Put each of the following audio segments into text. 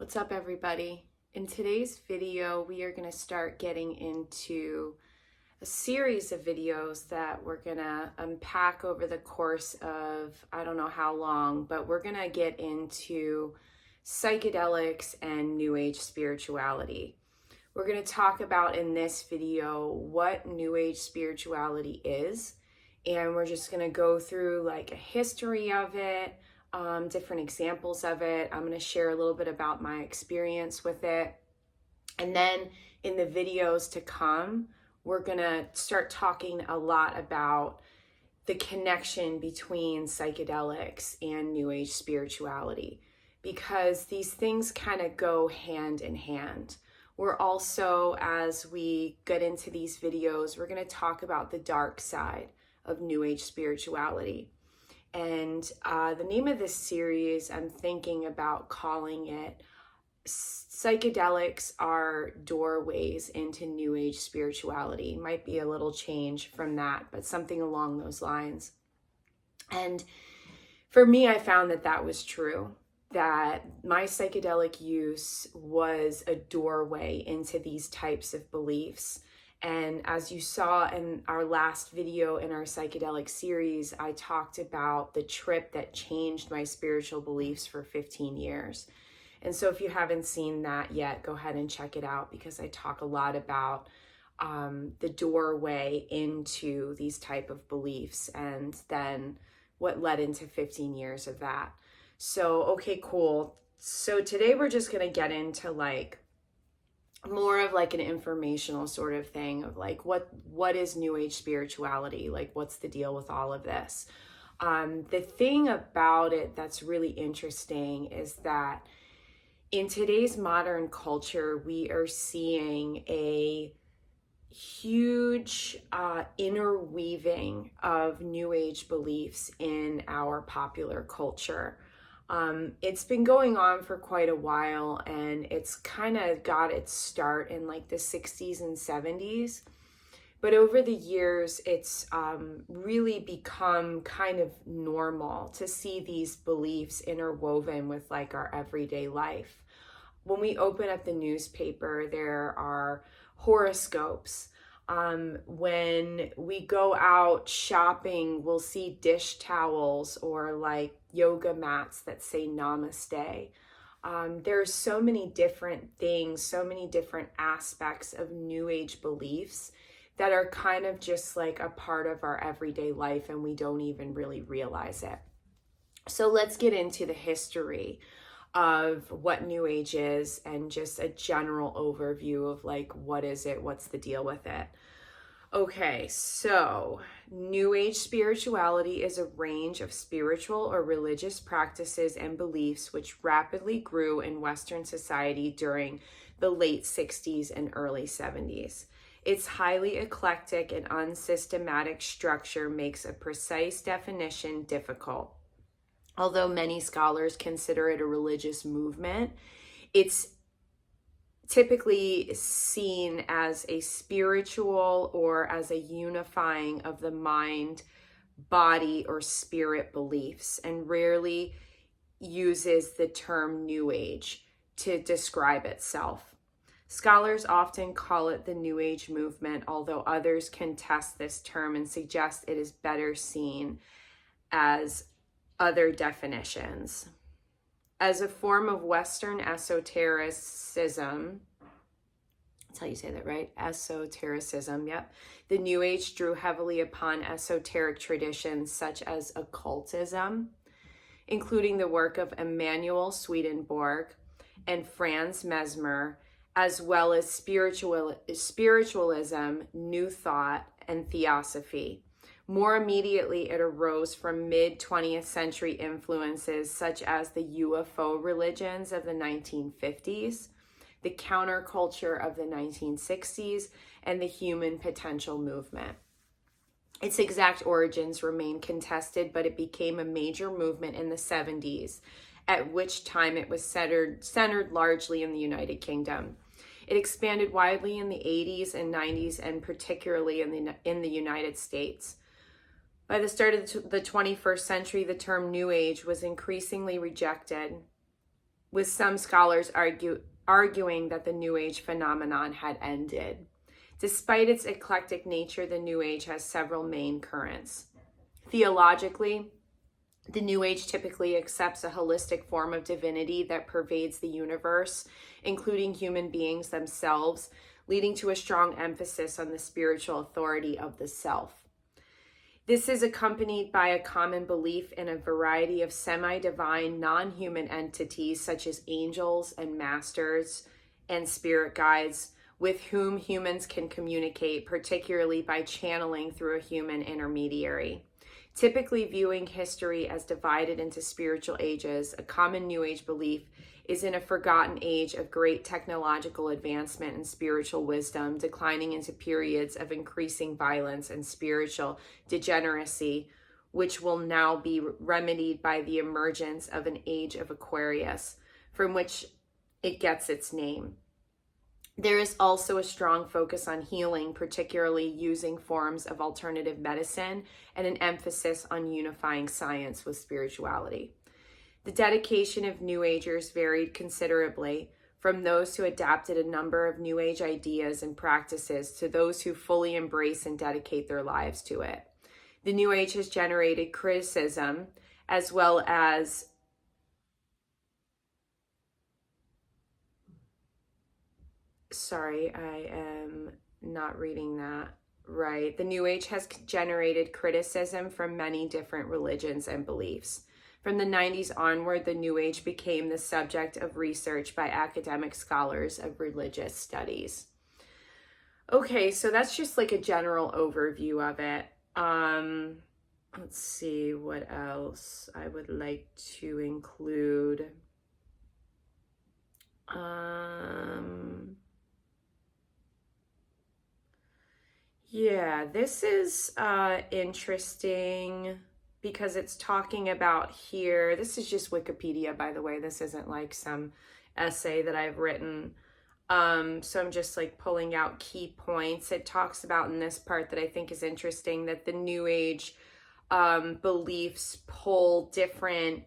What's up, everybody? In today's video, we are going to start getting into a series of videos that we're going to unpack over the course of, I don't know how long, but we're going to get into psychedelics and New Age spirituality. We're going to talk about in this video what New Age spirituality is, and we're just going to go through like a history of it, different examples of it. I'm going to share a little bit about my experience with it. And then in the videos to come, we're going to start talking a lot about the connection between psychedelics and New Age spirituality, because these things kind of go hand in hand. We're also, as we get into these videos, we're going to talk about the dark side of New Age spirituality. And the name of this series, I'm thinking about calling it Psychedelics Are Doorways into New Age Spirituality. Might be a little change from that, but something along those lines. And for me, I found that that was true, that my psychedelic use was a doorway into these types of beliefs. And as you saw in our last video in our psychedelic series, I talked about the trip that changed my spiritual beliefs for 15 years. And so if you haven't seen that yet, go ahead and check it out, because I talk a lot about the doorway into these type of beliefs and then what led into 15 years of that. So, okay, cool. So today we're just going to get into like more of like an informational sort of thing of like what is New Age spirituality, like what's the deal with all of this. The thing about it that's really interesting is that in today's modern culture, we are seeing a huge interweaving of New Age beliefs in our popular culture. It's been going on for quite a while, and it's kind of got its start in like the 60s and 70s. But over the years, it's really become kind of normal to see these beliefs interwoven with like our everyday life. When we open up the newspaper, there are horoscopes. When we go out shopping, we'll see dish towels or like yoga mats that say namaste. There's so many different things, so many different aspects of New Age beliefs that are kind of just like a part of our everyday life, and we don't even really realize it. So let's get into the history of what New Age is and just a general overview of like, what is it? What's the deal with it? Okay, so New Age spirituality is a range of spiritual or religious practices and beliefs which rapidly grew in Western society during the late 60s and early 70s. Its highly eclectic and unsystematic structure makes a precise definition difficult. Although many scholars consider it a religious movement, it's typically seen as a spiritual or as a unifying of the mind, body, or spirit beliefs, and rarely uses the term New Age to describe itself. Scholars often call it the New Age movement, although others contest this term and suggest it is better seen as other definitions. As a form of Western esotericism, that's how you say that, right? Esotericism, yep. The New Age drew heavily upon esoteric traditions such as occultism, including the work of Emanuel Swedenborg and Franz Mesmer, as well as spiritualism, New Thought, and Theosophy. More immediately, it arose from mid-20th century influences such as the UFO religions of the 1950s, the counterculture of the 1960s, and the human potential movement. Its exact origins remain contested, but it became a major movement in the 70s, at which time it was centered largely in the United Kingdom. It expanded widely in the 80s and 90s, and particularly in the United States. By the start of the 21st century, the term New Age was increasingly rejected with some scholars arguing that the New Age phenomenon had ended. Despite its eclectic nature, the New Age has several main currents. Theologically, the New Age typically accepts a holistic form of divinity that pervades the universe, including human beings themselves, leading to a strong emphasis on the spiritual authority of the self. This is accompanied by a common belief in a variety of semi-divine, non-human entities such as angels and masters and spirit guides with whom humans can communicate, particularly by channeling through a human intermediary. Typically viewing history as divided into spiritual ages, a common New Age belief is in a forgotten age of great technological advancement and spiritual wisdom, declining into periods of increasing violence and spiritual degeneracy, which will now be remedied by the emergence of an age of Aquarius, from which it gets its name. There is also a strong focus on healing, particularly using forms of alternative medicine and an emphasis on unifying science with spirituality. The dedication of New Agers varied considerably, from those who adapted a number of New Age ideas and practices to those who fully embrace and dedicate their lives to it. The New Age has generated criticism as well as Sorry, I am not reading that right. The New Age has generated criticism from many different religions and beliefs. From the 90s onward, the New Age became the subject of research by academic scholars of religious studies. Okay, so that's just like a general overview of it. Let's see what else I would like to include. Yeah, this is interesting because it's talking about here. This is just Wikipedia, by the way. This isn't like some essay that I've written. So I'm just like pulling out key points. It talks about in this part that I think is interesting that the New Age beliefs pull different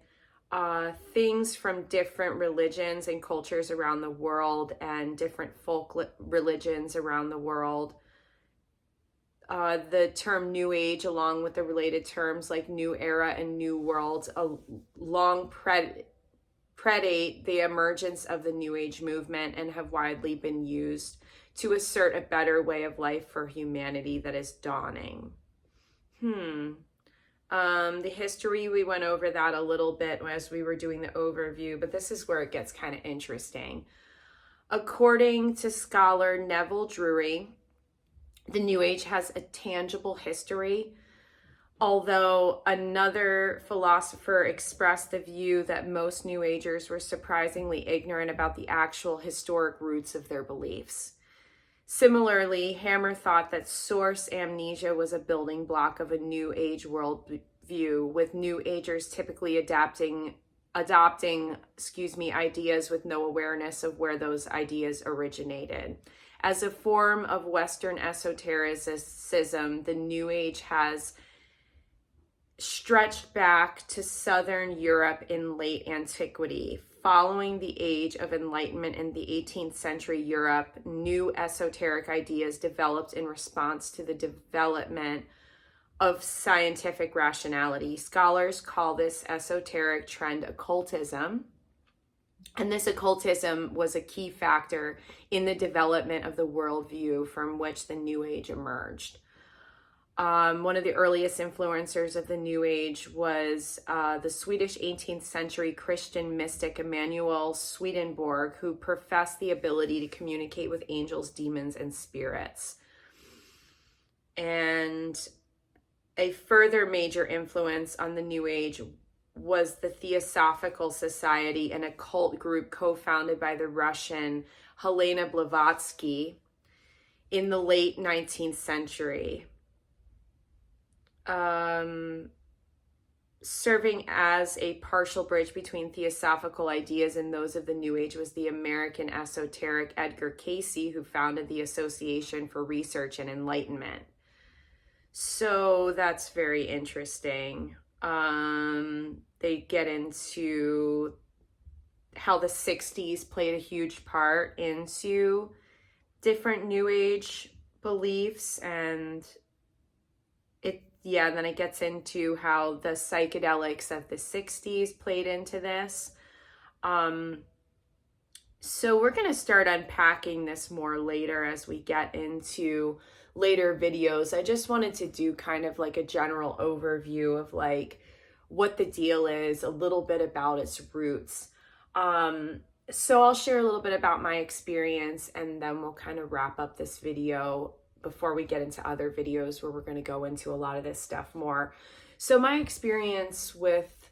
things from different religions and cultures around the world and different folk religions around the world. The term New Age, along with the related terms like New Era and New World, long predate the emergence of the New Age movement and have widely been used to assert a better way of life for humanity that is dawning. The history, we went over that a little bit as we were doing the overview, but this is where it gets kind of interesting. According to scholar Neville Drury, the New Age has a tangible history, although another philosopher expressed the view that most New Agers were surprisingly ignorant about the actual historic roots of their beliefs. Similarly, Hammer thought that source amnesia was a building block of a New Age worldview, with New Agers typically adopting ideas with no awareness of where those ideas originated. As a form of Western esotericism, the New Age has stretched back to Southern Europe in late antiquity. Following the Age of Enlightenment in the 18th century Europe, new esoteric ideas developed in response to the development of scientific rationality. Scholars call this esoteric trend occultism. And this occultism was a key factor in the development of the worldview from which the New Age emerged. One of the earliest influencers of the New Age was the Swedish 18th century Christian mystic Emanuel Swedenborg, who professed the ability to communicate with angels, demons, and spirits. And a further major influence on the New Age was the Theosophical Society, an occult group co-founded by the Russian Helena Blavatsky in the late 19th century. Serving as a partial bridge between theosophical ideas and those of the New Age was the American esoteric Edgar Cayce, who founded the Association for Research and Enlightenment. So that's very interesting. They get into how the 60s played a huge part into different New Age beliefs, and then it gets into how the psychedelics of the 60s played into this. So we're going to start unpacking this more later as we get into later videos. I just wanted to do kind of like a general overview of like what the deal is, a little bit about its roots. So I'll share a little bit about my experience, and then we'll kind of wrap up this video before we get into other videos where we're going to go into a lot of this stuff more. So my experience with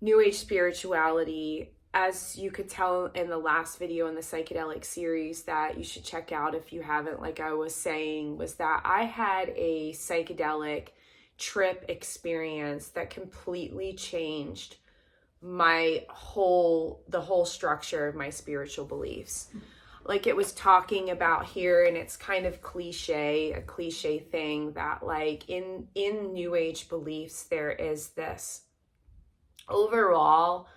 New Age spirituality, as you could tell in the last video in the psychedelic series that you should check out if you haven't, like I was saying, was that I had a psychedelic trip experience that completely changed the whole structure of my spiritual beliefs. Like it was talking about here, and it's kind of a cliche thing that like in New Age beliefs, there is this overall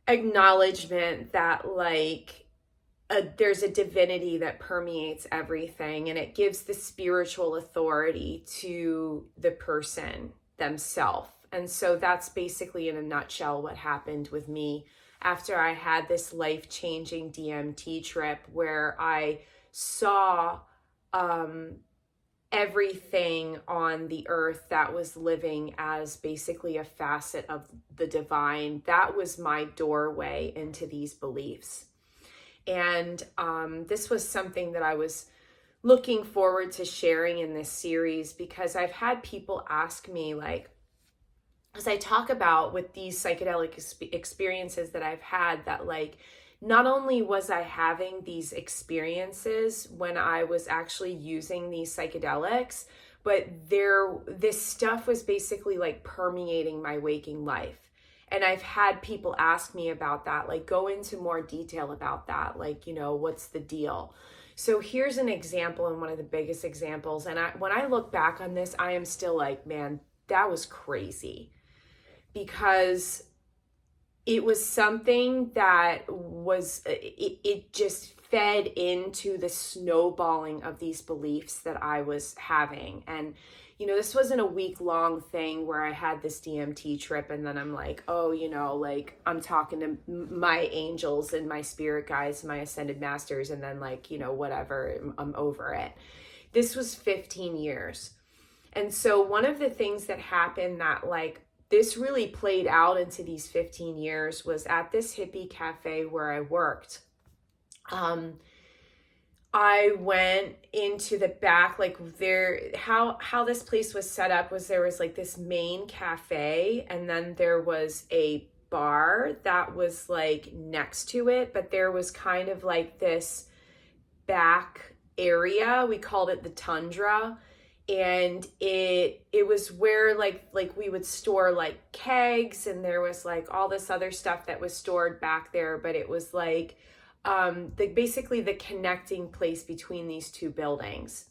acknowledgement that like there's a divinity that permeates everything, and it gives the spiritual authority to the person themselves. And so that's basically in a nutshell what happened with me after I had this life-changing DMT trip, where I saw everything on the earth that was living as basically a facet of the divine. That was my doorway into these beliefs. And this was something that I was looking forward to sharing in this series, because I've had people ask me, like, as I talk about with these psychedelic experiences that I've had, that like, not only was I having these experiences when I was actually using these psychedelics, but this stuff was basically like permeating my waking life. And I've had people ask me about that, like go into more detail about that, like, you know, what's the deal? So here's an example, and one of the biggest examples. And when I look back on this, I am still like, man, that was crazy, because it was something that was, it just fed into the snowballing of these beliefs that I was having. And, you know, this wasn't a week-long thing where I had this DMT trip and then I'm like, oh, you know, like I'm talking to my angels and my spirit guides, my ascended masters, and then like, you know, whatever, I'm over it. This was 15 years. And so one of the things that happened that like, this really played out into these 15 years was at this hippie cafe where I worked. I went into the back, like how this place was set up was there was like this main cafe, and then there was a bar that was like next to it, but there was kind of like this back area. We called it the Tundra. And it was where like we would store like kegs, and there was like all this other stuff that was stored back there, but it was like basically the connecting place between these two buildings.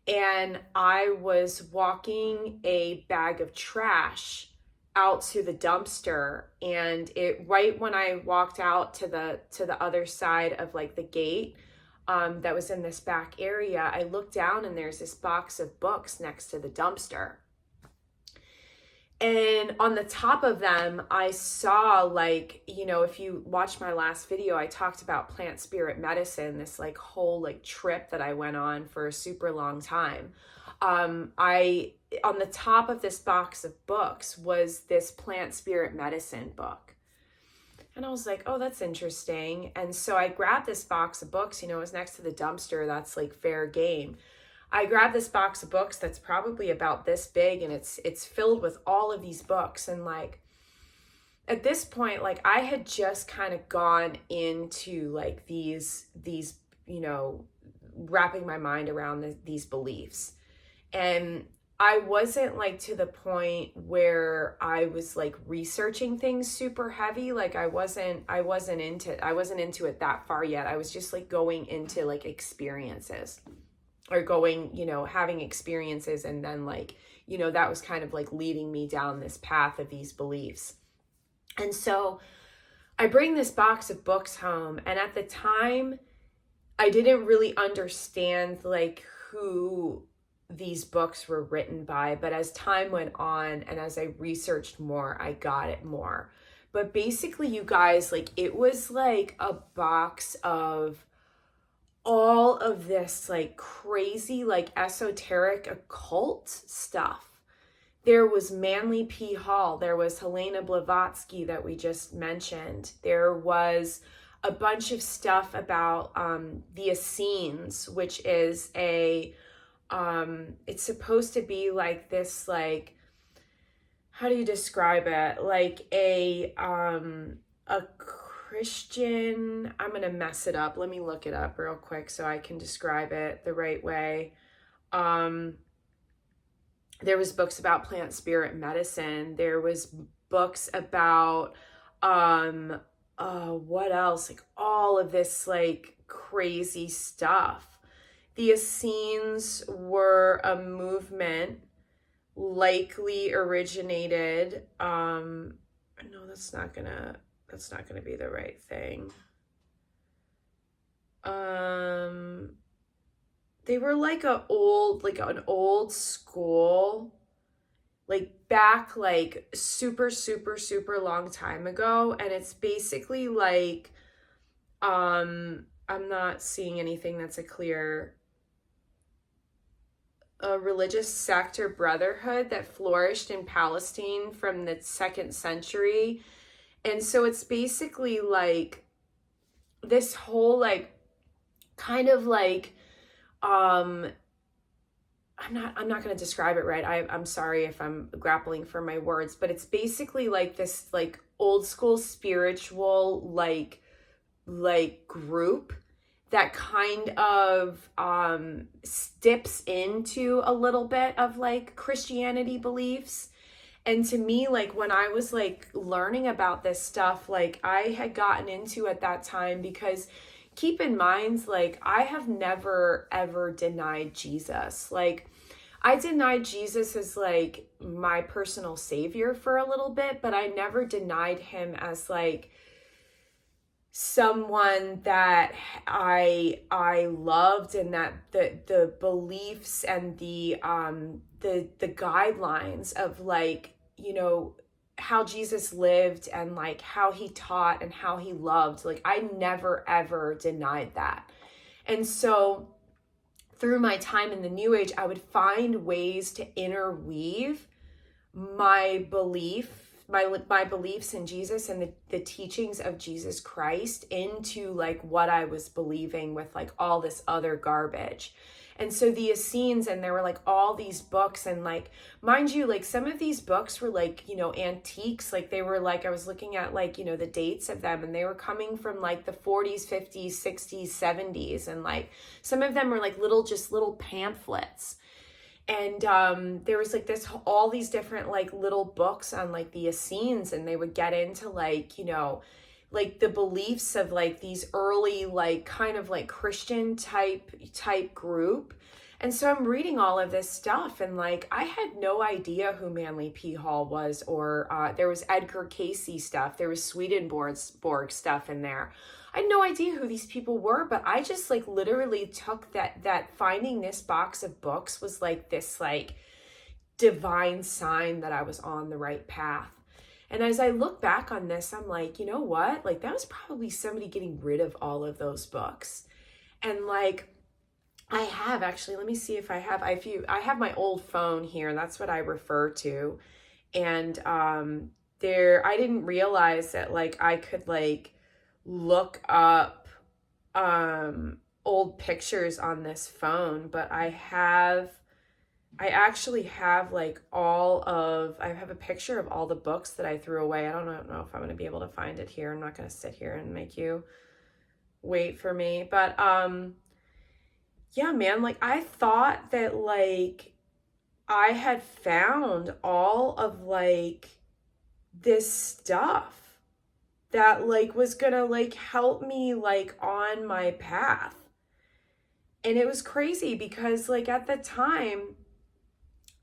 And I was walking a bag of trash out to the dumpster, and right when I walked out to the other side of like the gate, that was in this back area, I looked down and there's this box of books next to the dumpster. And on the top of them, I saw like, you know, if you watched my last video, I talked about plant spirit medicine, this like whole like trip that I went on for a super long time. On the top of this box of books was this plant spirit medicine book. And I was like, oh, that's interesting. And so I grabbed this box of books, you know, it was next to the dumpster. That's like fair game. I grabbed this box of books that's probably about this big, and it's filled with all of these books. And like, at this point, like I had just kind of gone into like these, you know, wrapping my mind around these beliefs. And I wasn't like to the point where I was like researching things super heavy. Like I wasn't into it that far yet. I was just like going into like experiences, or going, you know, having experiences. And then like, you know, that was kind of like leading me down this path of these beliefs. And so I bring this box of books home, and at the time I didn't really understand like who these books were written by, but as time went on and as I researched more, I got it more. But basically, you guys, like, it was like a box of all of this like crazy, like esoteric occult stuff. There was Manly P. Hall. There was Helena Blavatsky that we just mentioned. There was a bunch of stuff about the Essenes, which is it's supposed to be like this, like, how do you describe it? Like a Christian, I'm going to mess it up. Let me look it up real quick so I can describe it the right way. There was books about plant spirit medicine. There was books about what else? Like all of this like crazy stuff. The Essenes were a movement likely originated no, that's not gonna be the right thing. They were like an old school, like back like super long time ago, and it's basically like I'm not seeing anything that's a religious sect or brotherhood that flourished in Palestine from the 2nd century. And so it's basically like this whole like kind of like I'm not going to describe it right. I'm sorry if I'm grappling for my words, but it's basically like this like old school spiritual like group that kind of dips into a little bit of like Christianity beliefs. And to me, like when I was like learning about this stuff, like I had gotten into at that time, because keep in mind, like I have never ever denied Jesus. Like I denied Jesus as like my personal savior for a little bit, but I never denied him as like someone that I loved, and that the beliefs and the guidelines of like, you know, how Jesus lived and like how he taught and how he loved, like I never ever denied that. And so through my time in the New Age, I would find ways to interweave my beliefs in Jesus and the teachings of Jesus Christ into like what I was believing with like all this other garbage. And so the Essenes, and there were like all these books, and like, mind you, like some of these books were like, you know, antiques. Like they were like, I was looking at like, you know, the dates of them, and they were coming from like the 40s, 50s, 60s, 70s. And like some of them were like little pamphlets. And there was like all these different like little books on like the Essenes, and they would get into like, you know, like the beliefs of like these early like kind of like Christian type group. And so I'm reading all of this stuff, and like I had no idea who Manly P. Hall was, or there was Edgar Casey stuff, there was Swedenborg stuff in there. I had no idea who these people were, but I just like literally took that finding this box of books was like this like divine sign that I was on the right path. And as I look back on this, I'm like, you know what? Like that was probably somebody getting rid of all of those books. And like I have actually, let me see if I have, I have my old phone here. That's what I refer to. And I didn't realize that like I could like look up old pictures on this phone, but I actually have like I have a picture of all the books that I threw away. I don't know if I'm going to be able to find it here. I'm not going to sit here and make you wait for me, but yeah, man, like I thought that like I had found all of like this stuff that like was gonna like help me like on my path. And it was crazy because like at the time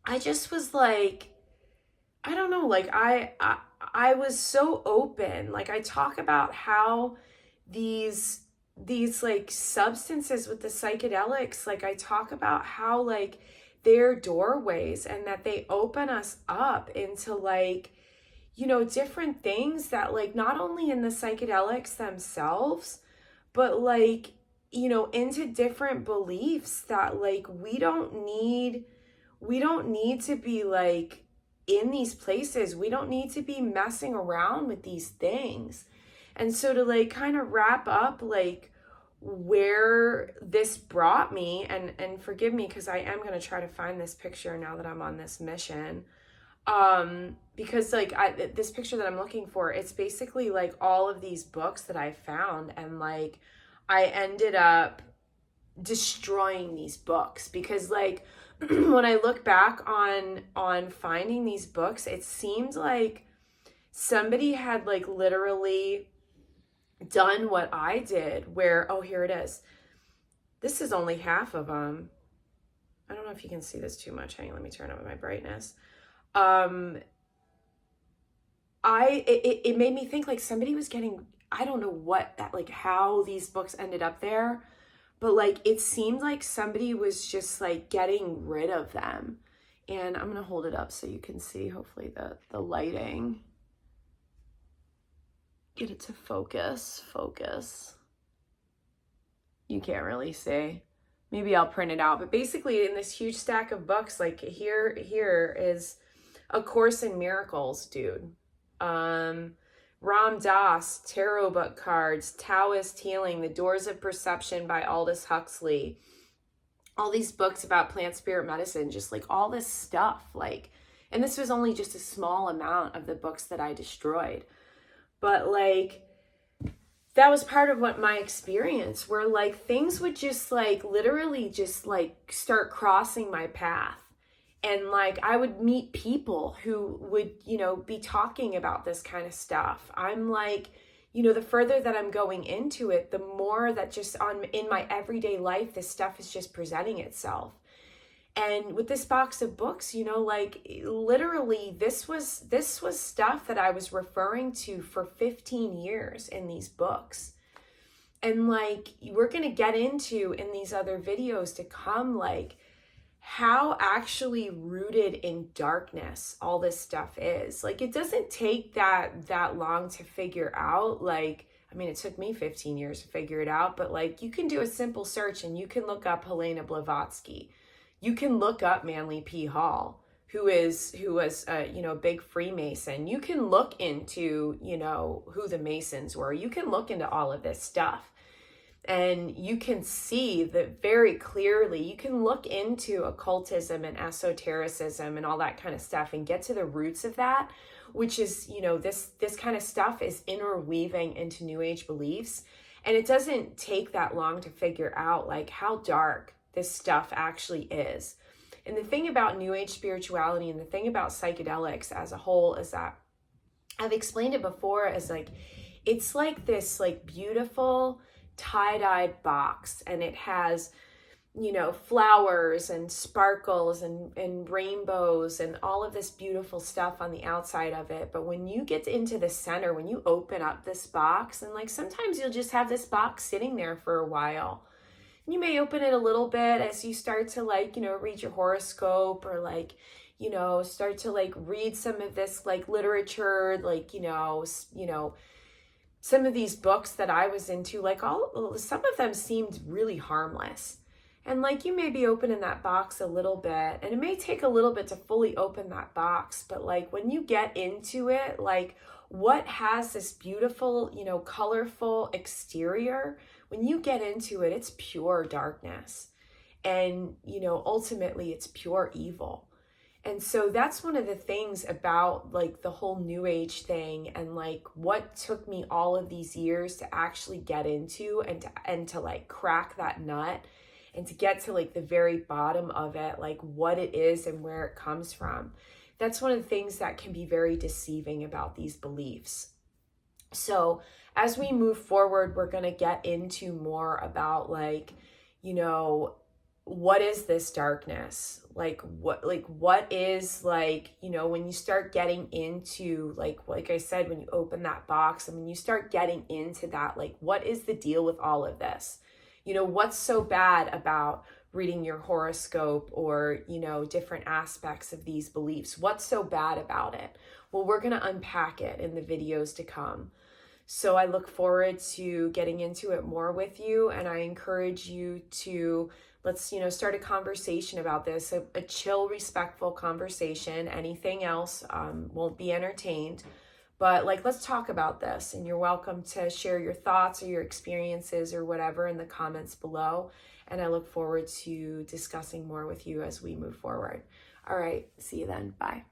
I just was like, I don't know, like I was so open. Like, I talk about how these like substances with the psychedelics, like I talk about how like they're doorways and that they open us up into like, you know, different things that like not only in the psychedelics themselves, but like, you know, into different beliefs that like we don't need to be like in these places. We don't need to be messing around with these things. And so to like kind of wrap up like where this brought me, and forgive me because I am going to try to find this picture now that I'm on this mission. Because like this picture that I'm looking for, it's basically like all of these books that I found, and like I ended up destroying these books because like when I look back on finding these books, it seemed like somebody had like literally done what I did, where, oh, here it is. This is only half of them. I don't know if you can see this too much. Hang on, let me turn up my brightness. It made me think like somebody was getting, I don't know what that, like how these books ended up there, but like it seemed like somebody was just like getting rid of them. And I'm gonna hold it up so you can see, hopefully the lighting. Get it to focus. You can't really see. Maybe I'll print it out. But basically in this huge stack of books, like here is A Course in Miracles, dude. Ram Dass, Tarot Book Cards, Taoist Healing, The Doors of Perception by Aldous Huxley. All these books about plant spirit medicine, just like all this stuff. Like, and this was only just a small amount of the books that I destroyed. But like, that was part of what my experience, where like things would just like literally just like start crossing my path. And like I would meet people who would, you know, be talking about this kind of stuff. I'm like, you know, the further that I'm going into it, the more that just in my everyday life, this stuff is just presenting itself. And with this box of books, you know, like literally this was stuff that I was referring to for 15 years in these books. And like we're going to get into in these other videos to come, like how actually rooted in darkness all this stuff is. Like it doesn't take that long to figure out. Like, I mean, it took me 15 years to figure it out, but like you can do a simple search and you can look up Helena Blavatsky. You can look up Manly P. Hall, who was you know, a big Freemason. You can look into, you know, who the Masons were. You can look into all of this stuff. And you can see that very clearly. You can look into occultism and esotericism and all that kind of stuff and get to the roots of that, which is, you know, this kind of stuff is interweaving into New Age beliefs. And it doesn't take that long to figure out like how dark this stuff actually is. And the thing about New Age spirituality and the thing about psychedelics as a whole is that I've explained it before as like, it's like this like beautiful tie-dyed box, and it has, you know, flowers and sparkles and rainbows and all of this beautiful stuff on the outside of it. But when you get into the center, when you open up this box, and like sometimes you'll just have this box sitting there for a while. You may open it a little bit as you start to like, you know, read your horoscope, or like, you know, start to like read some of this like literature, like, you know, some of these books that I was into, like some of them seemed really harmless. And like you may be opening that box a little bit, and it may take a little bit to fully open that box, but like when you get into it, like what has this beautiful, you know, colorful exterior, when you get into it, it's pure darkness. And, you know, ultimately it's pure evil. And so that's one of the things about like the whole New Age thing, and like what took me all of these years to actually get into and to like crack that nut and to get to like the very bottom of it, like what it is and where it comes from. That's one of the things that can be very deceiving about these beliefs. So as we move forward, we're going to get into more about like, you know, what is this darkness? What is, like, you know, when you start getting into, like I said, when you open that box and when you start getting into that, like, what is the deal with all of this? You know, what's so bad about reading your horoscope or, you know, different aspects of these beliefs? What's so bad about it? Well, we're going to unpack it in the videos to come. So I look forward to getting into it more with you, and I encourage you to, let's, you know, start a conversation about this, a chill, respectful conversation. Anything else won't be entertained, but like, let's talk about this, and you're welcome to share your thoughts or your experiences or whatever in the comments below. And I look forward to discussing more with you as we move forward. All right, see you then. Bye.